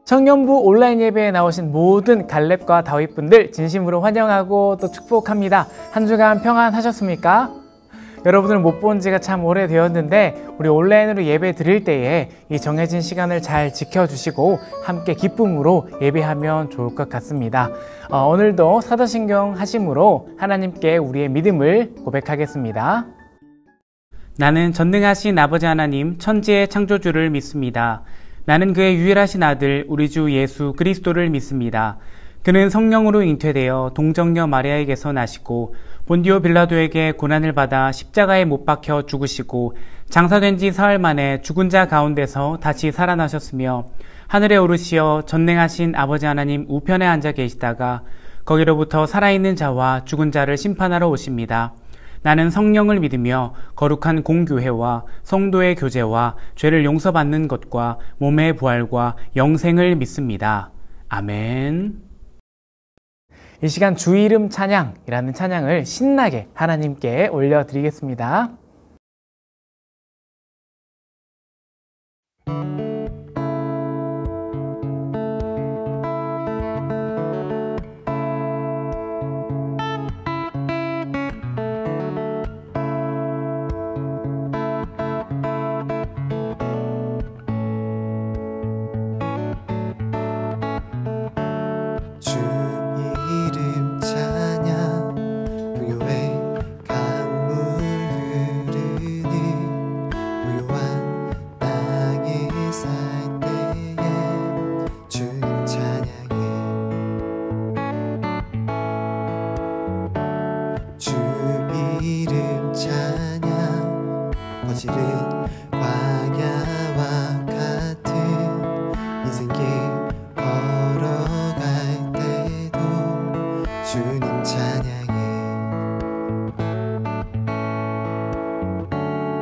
청년부 온라인 예배에 나오신 모든 갈렙과 다윗분들 진심으로 환영하고 또 축복합니다. 한 주간 평안하셨습니까? 여러분을 못 본 지가 참 오래되었는데 우리 온라인으로 예배 드릴 때에 이 정해진 시간을 잘 지켜주시고 함께 기쁨으로 예배하면 좋을 것 같습니다. 오늘도 사도신경 하심으로 하나님께 우리의 믿음을 고백하겠습니다. 나는 전능하신 아버지 하나님 천지의 창조주를 믿습니다. 나는 그의 유일하신 아들 우리 주 예수 그리스도를 믿습니다. 그는 성령으로 잉태되어 동정녀 마리아에게서 나시고 본디오 빌라도에게 고난을 받아 십자가에 못 박혀 죽으시고 장사된 지 사흘 만에 죽은 자 가운데서 다시 살아나셨으며 하늘에 오르시어 전능하신 아버지 하나님 우편에 앉아 계시다가 거기로부터 살아있는 자와 죽은 자를 심판하러 오십니다. 나는 성령을 믿으며 거룩한 공교회와 성도의 교제와 죄를 용서받는 것과 몸의 부활과 영생을 믿습니다. 아멘. 이 시간 주 이름 찬양이라는 찬양을 신나게 하나님께 올려드리겠습니다.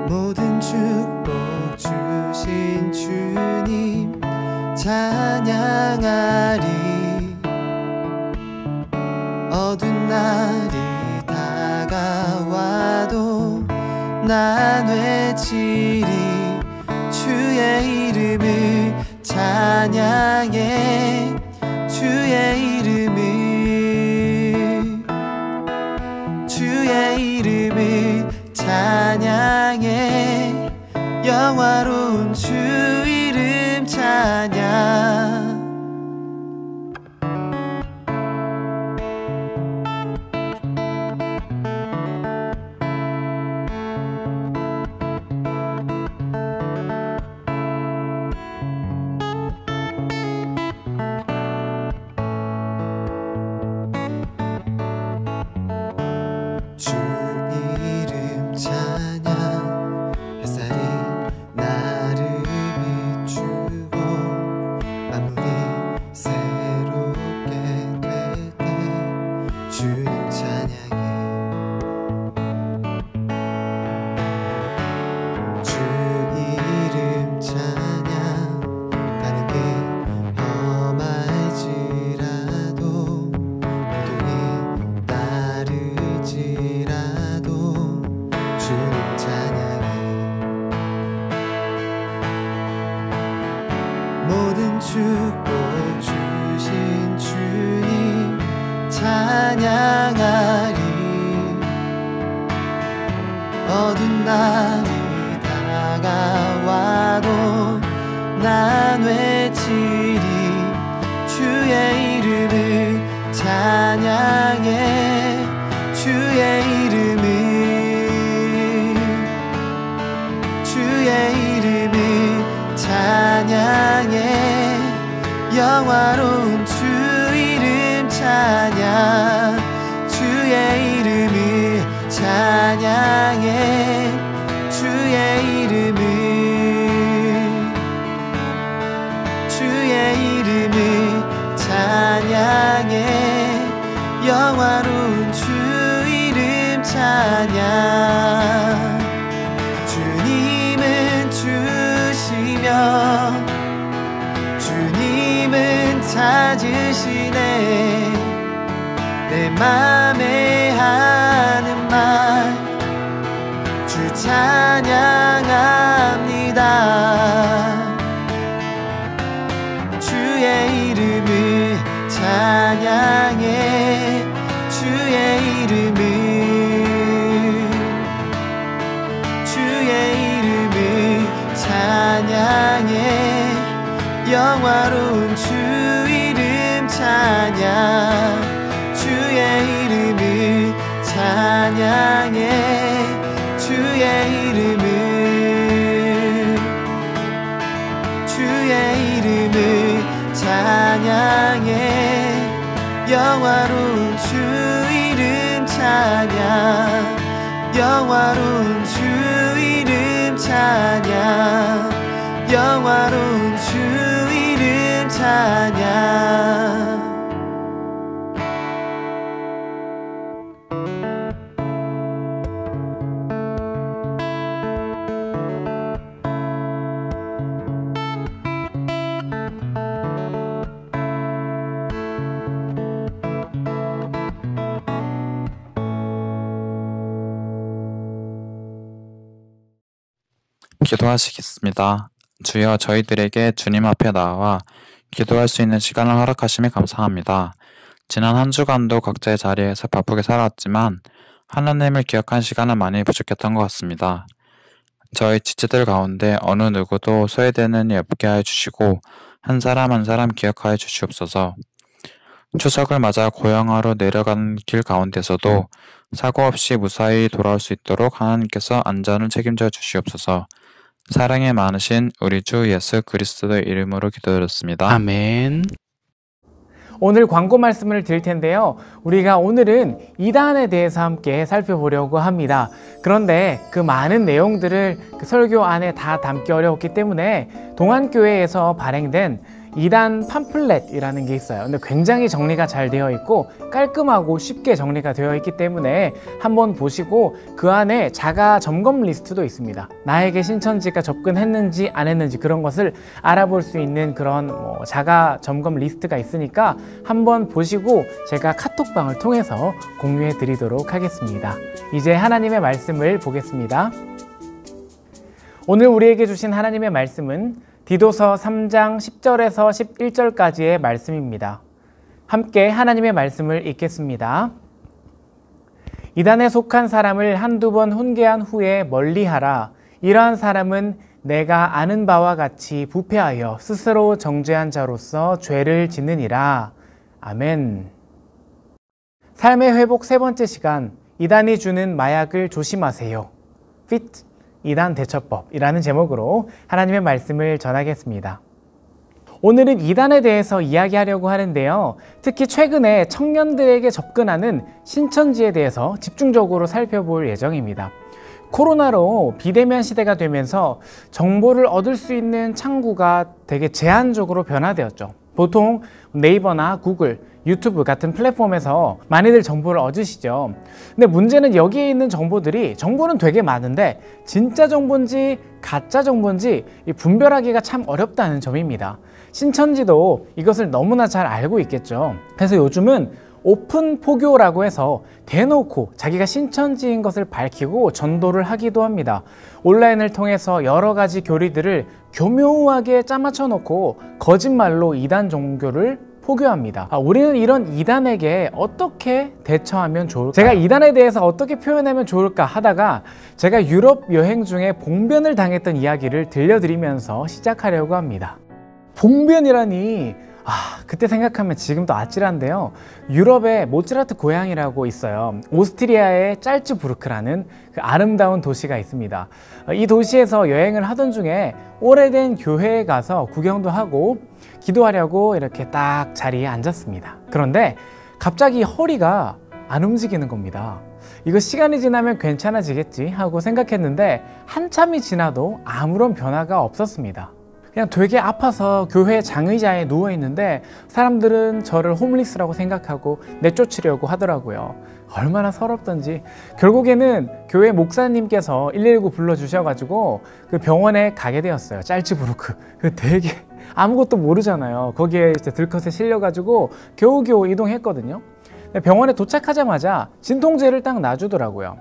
모든 축복 주신 주님 찬양하리. 어두운 날이 다가와도 난 외치리. 주의 이름을 찬양해. 주의 이름을 찬양해. 영화로운 주 이름 찬양. 주 이름 찬양. 햇살이 나를 비추고 만물이 새롭게 될 때 주님 찬양해. 주 이름 찬양. 가는 길 험할지라도 어둠이 따를지라도 주님 찬양해. 모든 축복 주신 주님 찬양하리. 어두운 날이 다가와도 난 외치리. 주의 이름을 찬양해. 주의 이름을 찬양해. 영화로운 주 이름 찬양. 주의 이름을 찬양해. 주의 이름을 찬양해. 영화로운 주 이름 찬양. 주님은 주시며 주님은 찾으시네. 내 맘에 하는 말 주 찬양합니다. 주의 주의 이름을 찬양해 주의 이름을 찬양해 영화로운 주 이름 찬양 주의 이름을 찬양해 주의 이름을 찬양해 영화로운 주 이름 찬양 영화로운 주 이름 찬양 영화로운 주 이름 찬양 기도하시겠습니다. 주여, 저희들에게 주님 앞에 나와 기도할 수 있는 시간을 허락하심에 감사합니다. 지난 한 주간도 각자의 자리에서 바쁘게 살아왔지만 하나님을 기억한 시간은 많이 부족했던 것 같습니다. 저희 지체들 가운데 어느 누구도 소외되는 일 없게 하여 주시고 한 사람 한 사람 기억하여 주시옵소서. 추석을 맞아 고향으로 내려가는 길 가운데서도 사고 없이 무사히 돌아올 수 있도록 하나님께서 안전을 책임져 주시옵소서. 사랑이 많으신 우리 주 예수 그리스도의 이름으로 기도드렸습니다. 아멘. 오늘 광고 말씀을 드릴 텐데요. 우리가 오늘은 이단에 대해서 함께 살펴보려고 합니다. 그런데 그 많은 내용들을 그 설교 안에 다 담기 어려웠기 때문에 동안교회에서 발행된 이단 팜플렛이라는 게 있어요. 근데 굉장히 정리가 잘 되어 있고 깔끔하고 쉽게 정리가 되어 있기 때문에 한번 보시고 그 안에 자가 점검 리스트도 있습니다. 나에게 신천지가 접근했는지 안 했는지 그런 것을 알아볼 수 있는 그런 자가 점검 리스트가 있으니까 한번 보시고 제가 카톡방을 통해서 공유해 드리도록 하겠습니다. 이제 하나님의 말씀을 보겠습니다. 오늘 우리에게 주신 하나님의 말씀은 디도서 3장 10절에서 11절까지의 말씀입니다. 함께 하나님의 말씀을 읽겠습니다. 이단에 속한 사람을 한두 번 훈계한 후에 멀리하라. 이러한 사람은 내가 아는 바와 같이 부패하여 스스로 정죄한 자로서 죄를 짓느니라. 아멘. 삶의 회복 세 번째 시간, 이단이 주는 마약을 조심하세요. fit 이단 대처법이라는 제목으로 하나님의 말씀을 전하겠습니다. 오늘은 이단에 대해서 이야기하려고 하는데요. 특히 최근에 청년들에게 접근하는 신천지에 대해서 집중적으로 살펴볼 예정입니다. 코로나로 비대면 시대가 되면서 정보를 얻을 수 있는 창구가 되게 제한적으로 변화되었죠. 보통 네이버나 구글, 유튜브 같은 플랫폼에서 많이들 정보를 얻으시죠. 근데 문제는 여기에 있는 정보는 되게 많은데 진짜 정보인지 가짜 정보인지 분별하기가 참 어렵다는 점입니다. 신천지도 이것을 너무나 잘 알고 있겠죠. 그래서 요즘은 오픈 포교라고 해서 대놓고 자기가 신천지인 것을 밝히고 전도를 하기도 합니다. 온라인을 통해서 여러 가지 교리들을 교묘하게 짜맞춰 놓고 거짓말로 이단 종교를 포교합니다. 우리는 이런 이단에게 어떻게 대처하면 좋을까? 제가 이단에 대해서 어떻게 표현하면 좋을까 하다가 제가 유럽 여행 중에 봉변을 당했던 이야기를 들려드리면서 시작하려고 합니다. 봉변이라니, 그때 생각하면 지금도 아찔한데요. 유럽에 모차르트 고향이라고 있어요. 오스트리아의 짤츠부르크라는 그 아름다운 도시가 있습니다. 이 도시에서 여행을 하던 중에 오래된 교회에 가서 구경도 하고 기도하려고 이렇게 딱 자리에 앉았습니다. 그런데 갑자기 허리가 안 움직이는 겁니다. 이거 시간이 지나면 괜찮아지겠지 하고 생각했는데 한참이 지나도 아무런 변화가 없었습니다. 그냥 되게 아파서 교회 장의자에 누워있는데 사람들은 저를 홈리스라고 생각하고 내쫓으려고 하더라고요. 얼마나 서럽던지. 결국에는 교회 목사님께서 119 불러주셔가지고 그 병원에 가게 되었어요. 짤츠부르크. 그 되게 아무것도 모르잖아요. 거기에 이제 들컷에 실려가지고 겨우겨우 이동했거든요. 병원에 도착하자마자 진통제를 딱 놔주더라고요.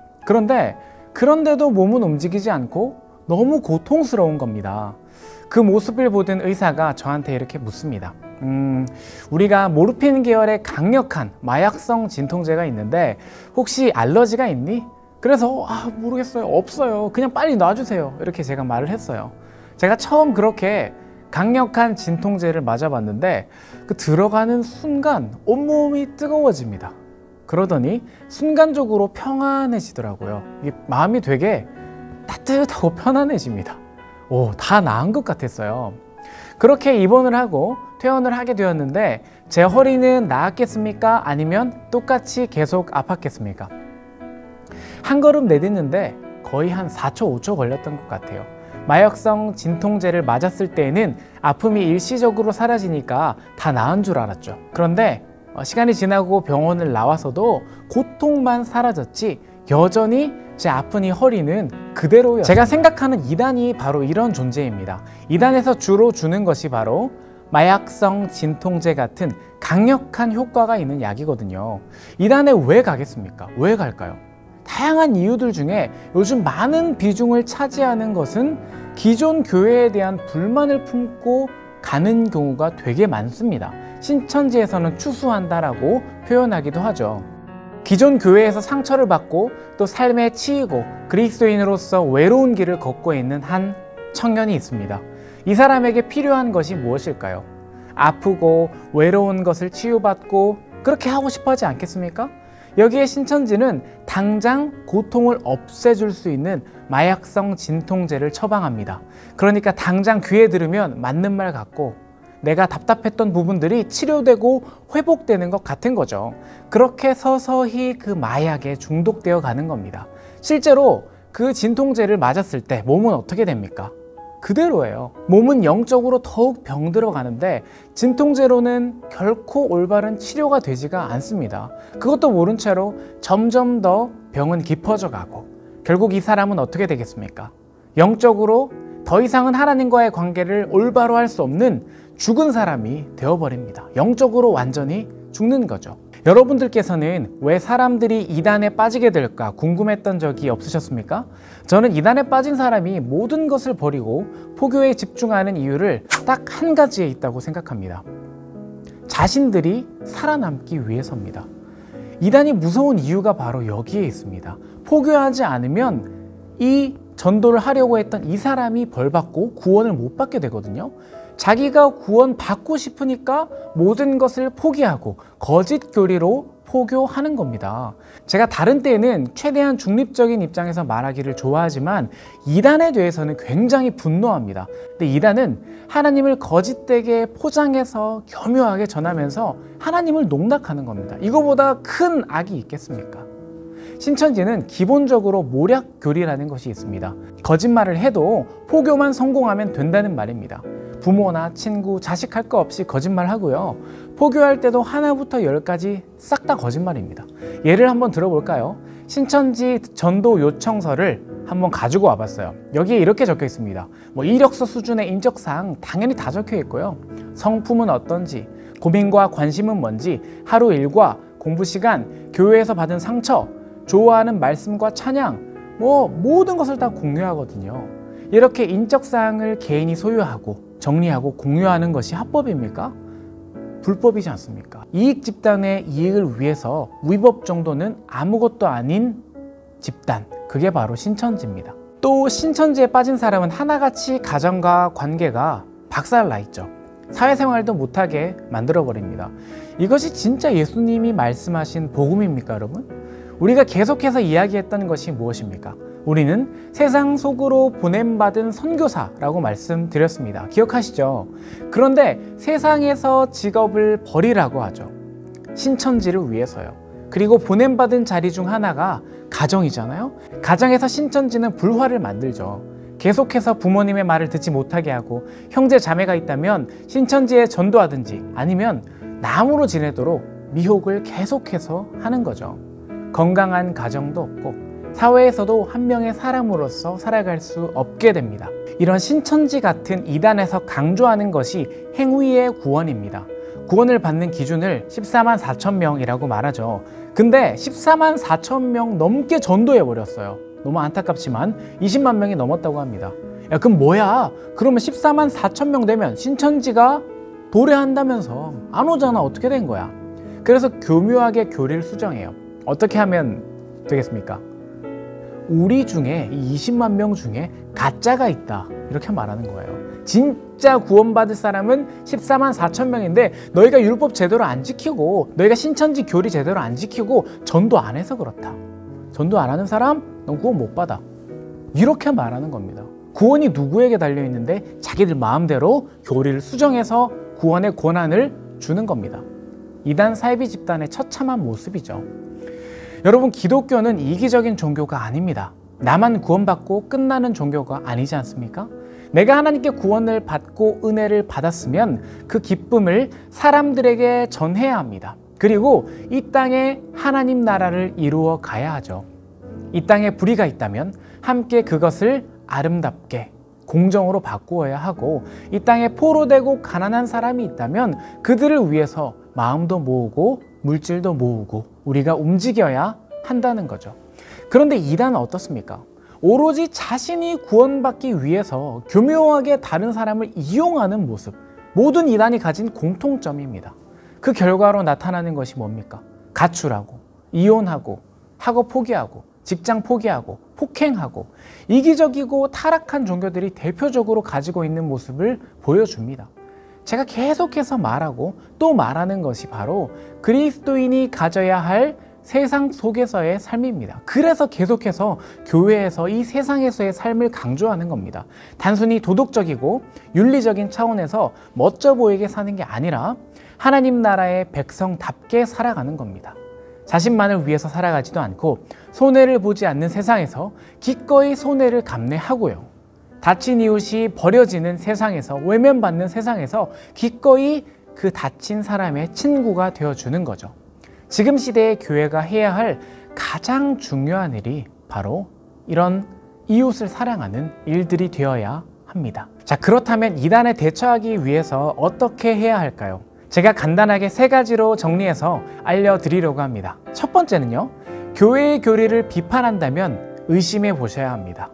그런데도 몸은 움직이지 않고 너무 고통스러운 겁니다. 그 모습을 보던 의사가 저한테 이렇게 묻습니다. 우리가 모르핀 계열의 강력한 마약성 진통제가 있는데 혹시 알러지가 있니? 그래서 모르겠어요. 없어요. 그냥 빨리 놔주세요. 이렇게 제가 말을 했어요. 제가 처음 그렇게 강력한 진통제를 맞아봤는데 그 들어가는 순간 온몸이 뜨거워집니다. 그러더니 순간적으로 평안해지더라고요. 이게 마음이 되게 따뜻하고 편안해집니다. 다 나은 것 같았어요. 그렇게 입원을 하고 퇴원을 하게 되었는데 제 허리는 나았겠습니까? 아니면 똑같이 계속 아팠겠습니까? 한 걸음 내딛는데 거의 한 4초, 5초 걸렸던 것 같아요. 마약성 진통제를 맞았을 때에는 아픔이 일시적으로 사라지니까 다 나은 줄 알았죠. 그런데 시간이 지나고 병원을 나와서도 고통만 사라졌지 여전히 제 아픈 이 허리는 그대로였어요. 제가 생각하는 이단이 바로 이런 존재입니다. 이단에서 주로 주는 것이 바로 마약성 진통제 같은 강력한 효과가 있는 약이거든요. 이단에 왜 가겠습니까? 왜 갈까요? 다양한 이유들 중에 요즘 많은 비중을 차지하는 것은 기존 교회에 대한 불만을 품고 가는 경우가 되게 많습니다. 신천지에서는 추수한다라고 표현하기도 하죠. 기존 교회에서 상처를 받고 또 삶에 치이고 그리스도인으로서 외로운 길을 걷고 있는 한 청년이 있습니다. 이 사람에게 필요한 것이 무엇일까요? 아프고 외로운 것을 치유받고 그렇게 하고 싶어 하지 않겠습니까? 여기에 신천지는 당장 고통을 없애줄 수 있는 마약성 진통제를 처방합니다. 그러니까 당장 귀에 들으면 맞는 말 같고 내가 답답했던 부분들이 치료되고 회복되는 것 같은 거죠. 그렇게 서서히 그 마약에 중독되어 가는 겁니다. 실제로 그 진통제를 맞았을 때 몸은 어떻게 됩니까? 그대로예요. 몸은 영적으로 더욱 병들어 가는데 진통제로는 결코 올바른 치료가 되지가 않습니다. 그것도 모른 채로 점점 더 병은 깊어져 가고 결국 이 사람은 어떻게 되겠습니까? 영적으로 더 이상은 하나님과의 관계를 올바로 할 수 없는 죽은 사람이 되어버립니다. 영적으로 완전히 죽는 거죠. 여러분들께서는 왜 사람들이 이단에 빠지게 될까 궁금했던 적이 없으셨습니까? 저는 이단에 빠진 사람이 모든 것을 버리고 포교에 집중하는 이유를 딱 한 가지에 있다고 생각합니다. 자신들이 살아남기 위해서입니다. 이단이 무서운 이유가 바로 여기에 있습니다. 포교하지 않으면 이 전도를 하려고 했던 이 사람이 벌받고 구원을 못 받게 되거든요. 자기가 구원 받고 싶으니까 모든 것을 포기하고 거짓 교리로 포교하는 겁니다. 제가 다른 때에는 최대한 중립적인 입장에서 말하기를 좋아하지만 이단에 대해서는 굉장히 분노합니다. 근데 이단은 하나님을 거짓되게 포장해서 교묘하게 전하면서 하나님을 농락하는 겁니다. 이거보다 큰 악이 있겠습니까? 신천지는 기본적으로 모략 교리라는 것이 있습니다. 거짓말을 해도 포교만 성공하면 된다는 말입니다. 부모나 친구, 자식 할 거 없이 거짓말 하고요. 포교할 때도 하나부터 열까지 싹 다 거짓말입니다. 예를 한번 들어볼까요? 신천지 전도 요청서를 한번 가지고 와봤어요. 여기에 이렇게 적혀 있습니다. 이력서 수준의 인적사항 당연히 다 적혀 있고요. 성품은 어떤지, 고민과 관심은 뭔지, 하루 일과, 공부 시간, 교회에서 받은 상처, 좋아하는 말씀과 찬양, 모든 것을 다 공유하거든요. 이렇게 인적사항을 개인이 소유하고 정리하고 공유하는 것이 합법입니까? 불법이지 않습니까? 이익 집단의 이익을 위해서 위법 정도는 아무것도 아닌 집단, 그게 바로 신천지입니다. 또 신천지에 빠진 사람은 하나같이 가정과 관계가 박살나 있죠. 사회생활도 못하게 만들어버립니다. 이것이 진짜 예수님이 말씀하신 복음입니까, 여러분? 우리가 계속해서 이야기했던 것이 무엇입니까? 우리는 세상 속으로 보냄받은 선교사라고 말씀드렸습니다. 기억하시죠? 그런데 세상에서 직업을 버리라고 하죠. 신천지를 위해서요. 그리고 보냄받은 자리 중 하나가 가정이잖아요. 가정에서 신천지는 불화를 만들죠. 계속해서 부모님의 말을 듣지 못하게 하고 형제 자매가 있다면 신천지에 전도하든지 아니면 남으로 지내도록 미혹을 계속해서 하는 거죠. 건강한 가정도 없고 사회에서도 한 명의 사람으로서 살아갈 수 없게 됩니다. 이런 신천지 같은 이단에서 강조하는 것이 행위의 구원입니다. 구원을 받는 기준을 14만 4천 명이라고 말하죠. 근데 14만 4천 명 넘게 전도해버렸어요. 너무 안타깝지만 20만 명이 넘었다고 합니다. 야, 그럼 뭐야? 그러면 14만 4천 명 되면 신천지가 도래한다면서 안 오잖아. 어떻게 된 거야? 그래서 교묘하게 교리를 수정해요. 어떻게 하면 되겠습니까? 우리 중에 이 20만 명 중에 가짜가 있다, 이렇게 말하는 거예요. 진짜 구원받을 사람은 14만 4천 명인데 너희가 율법 제대로 안 지키고 너희가 신천지 교리 제대로 안 지키고 전도 안 해서 그렇다. 전도 안 하는 사람 넌 구원 못 받아, 이렇게 말하는 겁니다. 구원이 누구에게 달려있는데 자기들 마음대로 교리를 수정해서 구원의 권한을 주는 겁니다. 이단 사이비 집단의 처참한 모습이죠. 여러분, 기독교는 이기적인 종교가 아닙니다. 나만 구원받고 끝나는 종교가 아니지 않습니까? 내가 하나님께 구원을 받고 은혜를 받았으면 그 기쁨을 사람들에게 전해야 합니다. 그리고 이 땅에 하나님 나라를 이루어 가야 하죠. 이 땅에 불의가 있다면 함께 그것을 아름답게 공정으로 바꾸어야 하고, 이 땅에 포로되고 가난한 사람이 있다면 그들을 위해서 마음도 모으고 물질도 모으고 우리가 움직여야 한다는 거죠. 그런데 이단은 어떻습니까? 오로지 자신이 구원받기 위해서 교묘하게 다른 사람을 이용하는 모습, 모든 이단이 가진 공통점입니다. 그 결과로 나타나는 것이 뭡니까? 가출하고, 이혼하고, 학업 포기하고, 직장 포기하고, 폭행하고, 이기적이고 타락한 종교들이 대표적으로 가지고 있는 모습을 보여줍니다. 제가 계속해서 말하고 또 말하는 것이 바로 그리스도인이 가져야 할 세상 속에서의 삶입니다. 그래서 계속해서 교회에서 이 세상에서의 삶을 강조하는 겁니다. 단순히 도덕적이고 윤리적인 차원에서 멋져 보이게 사는 게 아니라 하나님 나라의 백성답게 살아가는 겁니다. 자신만을 위해서 살아가지도 않고 손해를 보지 않는 세상에서 기꺼이 손해를 감내하고요. 다친 이웃이 버려지는 세상에서, 외면받는 세상에서 기꺼이 그 다친 사람의 친구가 되어주는 거죠. 지금 시대의 교회가 해야 할 가장 중요한 일이 바로 이런 이웃을 사랑하는 일들이 되어야 합니다. 자, 그렇다면 이단에 대처하기 위해서 어떻게 해야 할까요? 제가 간단하게 3가지로 정리해서 알려드리려고 합니다. 첫 번째는요, 교회의 교리를 비판한다면 의심해 보셔야 합니다.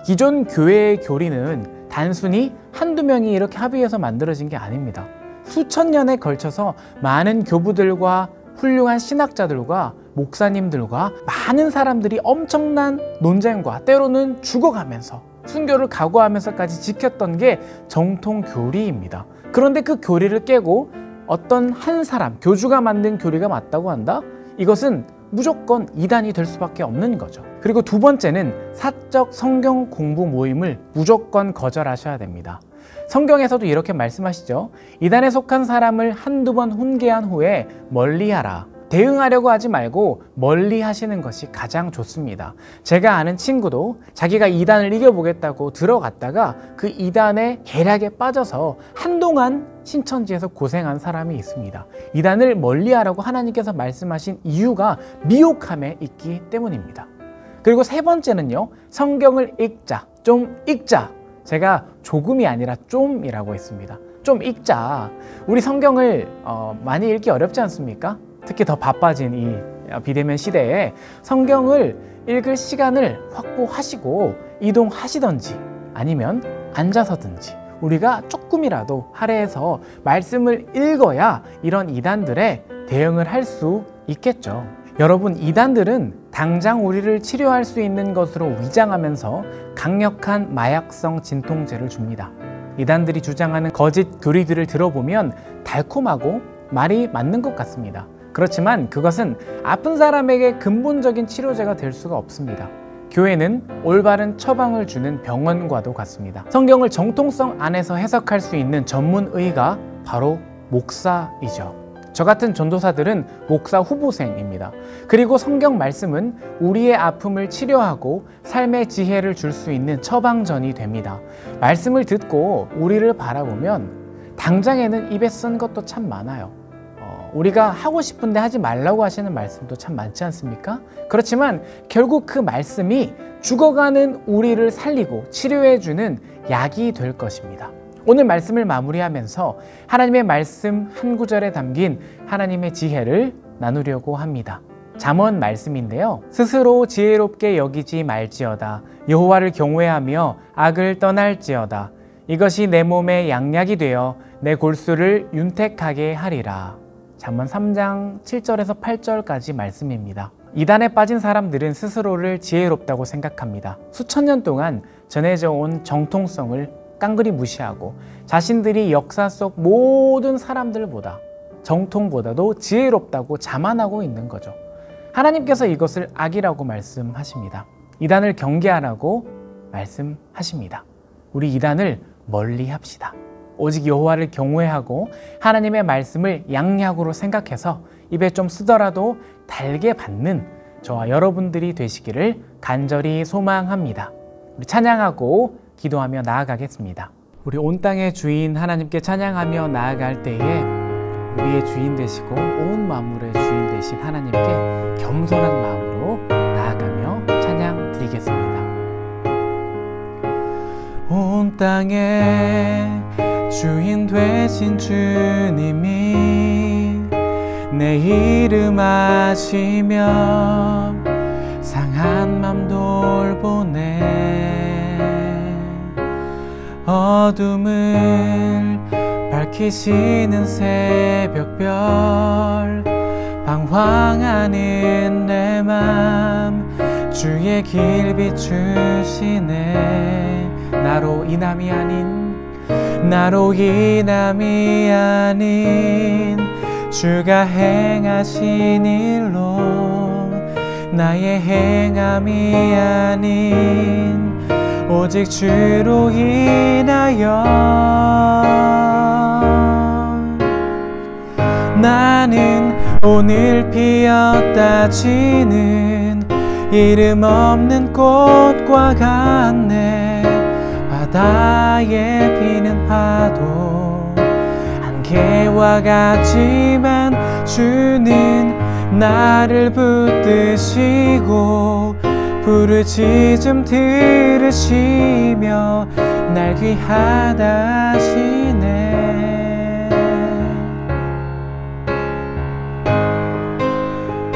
기존 교회의 교리는 단순히 한두 명이 이렇게 합의해서 만들어진 게 아닙니다. 수천 년에 걸쳐서 많은 교부들과 훌륭한 신학자들과 목사님들과 많은 사람들이 엄청난 논쟁과 때로는 죽어가면서 순교를 각오하면서까지 지켰던 게 정통 교리입니다. 그런데 그 교리를 깨고 어떤 한 사람, 교주가 만든 교리가 맞다고 한다? 이것은 무조건 이단이 될 수밖에 없는 거죠. 그리고 두 번째는 사적 성경 공부 모임을 무조건 거절하셔야 됩니다. 성경에서도 이렇게 말씀하시죠. 이단에 속한 사람을 한두 번 훈계한 후에 멀리하라. 대응하려고 하지 말고 멀리 하시는 것이 가장 좋습니다. 제가 아는 친구도 자기가 이단을 이겨보겠다고 들어갔다가 그 이단의 계략에 빠져서 한동안 신천지에서 고생한 사람이 있습니다. 이단을 멀리하라고 하나님께서 말씀하신 이유가 미혹함에 있기 때문입니다. 그리고 3번째는요, 성경을 읽자, 좀 읽자. 제가 조금이 아니라 좀이라고 했습니다. 좀 읽자. 우리 성경을 많이 읽기 어렵지 않습니까? 특히 더 바빠진 이 비대면 시대에 성경을 읽을 시간을 확보하시고 이동하시던지 아니면 앉아서든지 우리가 조금이라도 할애해서 말씀을 읽어야 이런 이단들에 대응을 할 수 있겠죠. 여러분, 이단들은 당장 우리를 치료할 수 있는 것으로 위장하면서 강력한 마약성 진통제를 줍니다. 이단들이 주장하는 거짓 교리들을 들어보면 달콤하고 말이 맞는 것 같습니다. 그렇지만 그것은 아픈 사람에게 근본적인 치료제가 될 수가 없습니다. 교회는 올바른 처방을 주는 병원과도 같습니다. 성경을 정통성 안에서 해석할 수 있는 전문의가 바로 목사이죠. 저 같은 전도사들은 목사 후보생입니다. 그리고 성경 말씀은 우리의 아픔을 치료하고 삶의 지혜를 줄 수 있는 처방전이 됩니다. 말씀을 듣고 우리를 바라보면 당장에는 입에 쓴 것도 참 많아요. 우리가 하고 싶은데 하지 말라고 하시는 말씀도 참 많지 않습니까? 그렇지만 결국 그 말씀이 죽어가는 우리를 살리고 치료해주는 약이 될 것입니다. 오늘 말씀을 마무리하면서 하나님의 말씀 한 구절에 담긴 하나님의 지혜를 나누려고 합니다. 잠언 말씀인데요. 스스로 지혜롭게 여기지 말지어다. 여호와를 경외하며 악을 떠날지어다. 이것이 내 몸에 양약이 되어 내 골수를 윤택하게 하리라. 잠언 3장 7절에서 8절까지 말씀입니다. 이단에 빠진 사람들은 스스로를 지혜롭다고 생각합니다. 수천 년 동안 전해져 온 정통성을 깡그리 무시하고 자신들이 역사 속 모든 사람들보다 정통보다도 지혜롭다고 자만하고 있는 거죠. 하나님께서 이것을 악이라고 말씀하십니다. 이단을 경계하라고 말씀하십니다. 우리 이단을 멀리 합시다. 오직 여호와를 경외하고 하나님의 말씀을 양약으로 생각해서 입에 좀 쓰더라도 달게 받는 저와 여러분들이 되시기를 간절히 소망합니다. 우리 찬양하고 기도하며 나아가겠습니다. 우리 온 땅의 주인 하나님께 찬양하며 나아갈 때에 우리의 주인 되시고 온 만물의 주인 되신 하나님께 겸손한 마음으로 나아가며 찬양 드리겠습니다. 온 땅의 주인 되신 주님이 내 이름 아시며 상한 맘 돌보네. 어둠을 밝히시는 새벽별 방황하는 내 맘 주의 길 비추시네. 나로 인함이 아닌 주가 행하신 일로 나의 행함이 아닌 오직 주로 인하여 나는 오늘 피었다 지는 이름 없는 꽃과 같네. 바다에 피는 파도 안개와 같지만 주는 나를 붙드시고 부르짖음 들으시며 날 귀하다 하시네.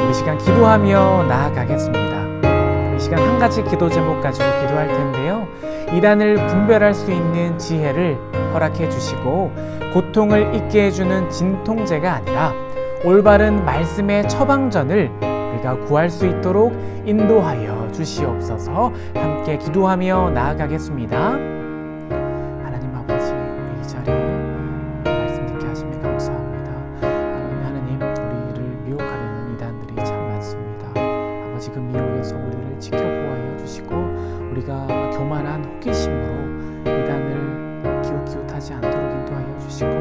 이 시간 기도하며 나아가겠습니다. 이 시간 한 가지 기도 제목 가지고 기도할 텐데요. 이단을 분별할 수 있는 지혜를 허락해 주시고 고통을 잊게 해주는 진통제가 아니라 올바른 말씀의 처방전을 우리가 구할 수 있도록 인도하여 주시옵소서. 함께 기도하며 나아가겠습니다. 하나님 아버지, 우리 이 자리에 말씀 듣게 하시며 감사합니다. 하나님, 우리를 미혹하려는 이단들이 참 많습니다. 아버지, 그 미혹에서 우리를 지켜보아여 주시고 우리가 교만한 호기심으로 이단을 기웃기웃하지 않도록 인도하여 주시고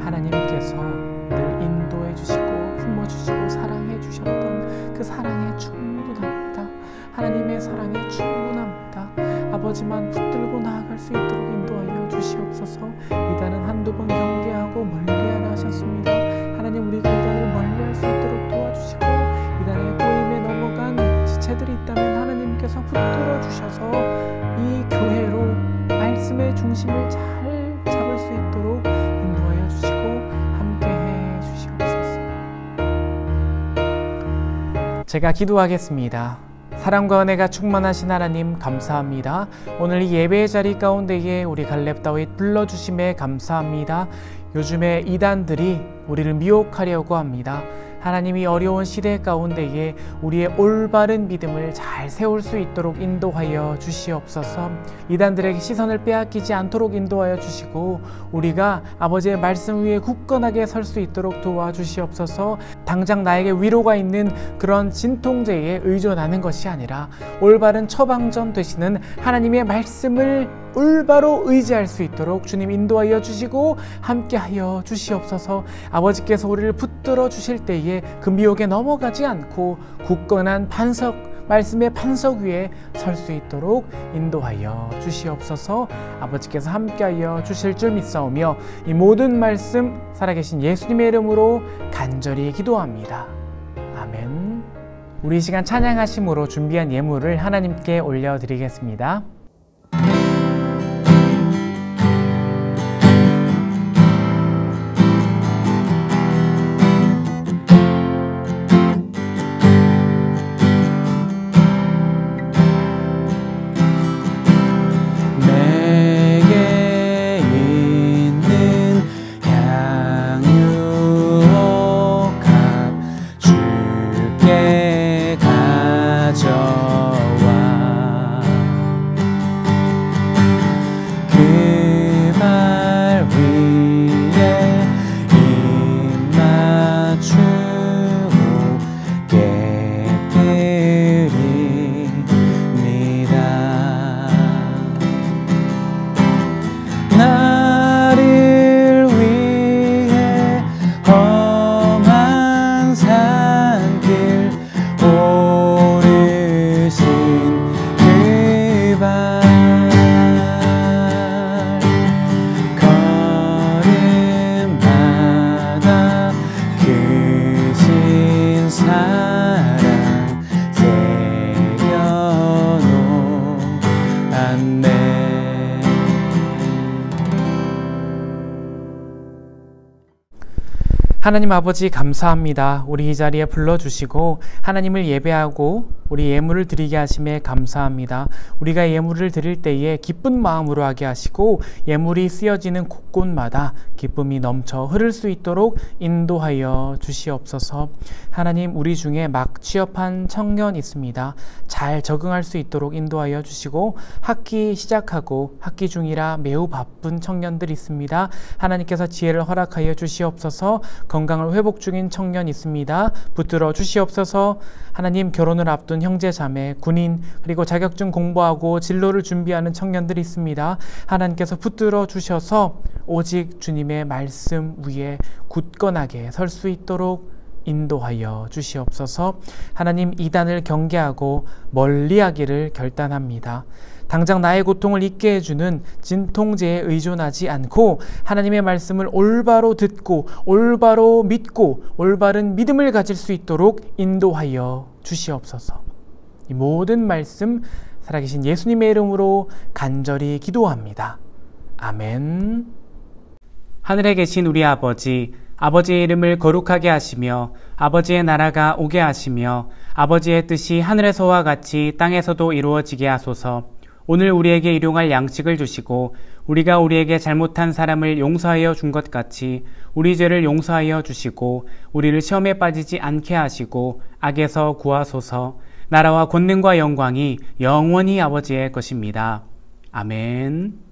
하나님께서 늘 인도해 주시고 품어주시고 사랑해 주셨던 그 사랑에 충분합니다. 하나님의 사랑에 충분합니다. 아버지만 붙들고 나아갈 수 있도록 인도하여 주시옵소서. 이단은 한두 번 경계하고 멀리하라 하셨습니다. 하나님, 우리가 이단을 멀리할 수 있도록 도와주시고 이단의 꼬임에 넘어간 지체들이 있다면 하나님께서 붙들어 주셔서 이 교회로 말씀의 중심을 잘 잡을 수 있도록 인도하여 주시고 함께해 주시옵소서. 제가 기도하겠습니다. 사랑과 은혜가 충만하신 하나님 감사합니다. 오늘 이 예배의 자리 가운데에 우리 갈렙 다윗 불러주심에 감사합니다. 요즘에 이단들이 우리를 미혹하려고 합니다. 하나님이 어려운 시대 가운데에 우리의 올바른 믿음을 잘 세울 수 있도록 인도하여 주시옵소서. 이단들에게 시선을 빼앗기지 않도록 인도하여 주시고 우리가 아버지의 말씀 위에 굳건하게 설 수 있도록 도와주시옵소서. 당장 나에게 위로가 있는 그런 진통제에 의존하는 것이 아니라 올바른 처방전 되시는 하나님의 말씀을 올바로 의지할 수 있도록 주님 인도하여 주시고 함께하여 주시옵소서. 아버지께서 우리를 붙들어 주실 때에 그 미혹에 넘어가지 않고 굳건한 말씀의 반석 위에 설 수 있도록 인도하여 주시옵소서. 아버지께서 함께하여 주실 줄 믿사오며 이 모든 말씀 살아계신 예수님의 이름으로 간절히 기도합니다. 아멘. 우리 이 시간 찬양하심으로 준비한 예물을 하나님께 올려드리겠습니다. 하나님 아버지 감사합니다. 우리 이 자리에 불러주시고 하나님을 예배하고 우리 예물을 드리게 하심에 감사합니다. 우리가 예물을 드릴 때에 기쁜 마음으로 하게 하시고 예물이 쓰여지는 곳곳마다 기쁨이 넘쳐 흐를 수 있도록 인도하여 주시옵소서. 하나님, 우리 중에 막 취업한 청년 있습니다. 잘 적응할 수 있도록 인도하여 주시고 학기 시작하고 학기 중이라 매우 바쁜 청년들 있습니다. 하나님께서 지혜를 허락하여 주시옵소서. 건강을 회복 중인 청년 있습니다. 붙들어 주시옵소서. 하나님, 결혼을 앞둔 형제 자매, 군인, 그리고 자격증 공부하고 진로를 준비하는 청년들이 있습니다. 하나님께서 붙들어 주셔서 오직 주님의 말씀 위에 굳건하게 설 수 있도록 인도하여 주시옵소서. 하나님, 이단을 경계하고 멀리하기를 결단합니다. 당장 나의 고통을 잊게 해주는 진통제에 의존하지 않고 하나님의 말씀을 올바로 듣고 올바로 믿고 올바른 믿음을 가질 수 있도록 인도하여 주시옵소서. 이 모든 말씀 살아계신 예수님의 이름으로 간절히 기도합니다. 아멘. 하늘에 계신 우리 아버지, 아버지의 이름을 거룩하게 하시며 아버지의 나라가 오게 하시며 아버지의 뜻이 하늘에서와 같이 땅에서도 이루어지게 하소서. 오늘 우리에게 일용할 양식을 주시고 우리가 우리에게 잘못한 사람을 용서하여 준 것 같이 우리 죄를 용서하여 주시고 우리를 시험에 빠지지 않게 하시고 악에서 구하소서. 나라와 권능과 영광이 영원히 아버지의 것입니다. 아멘.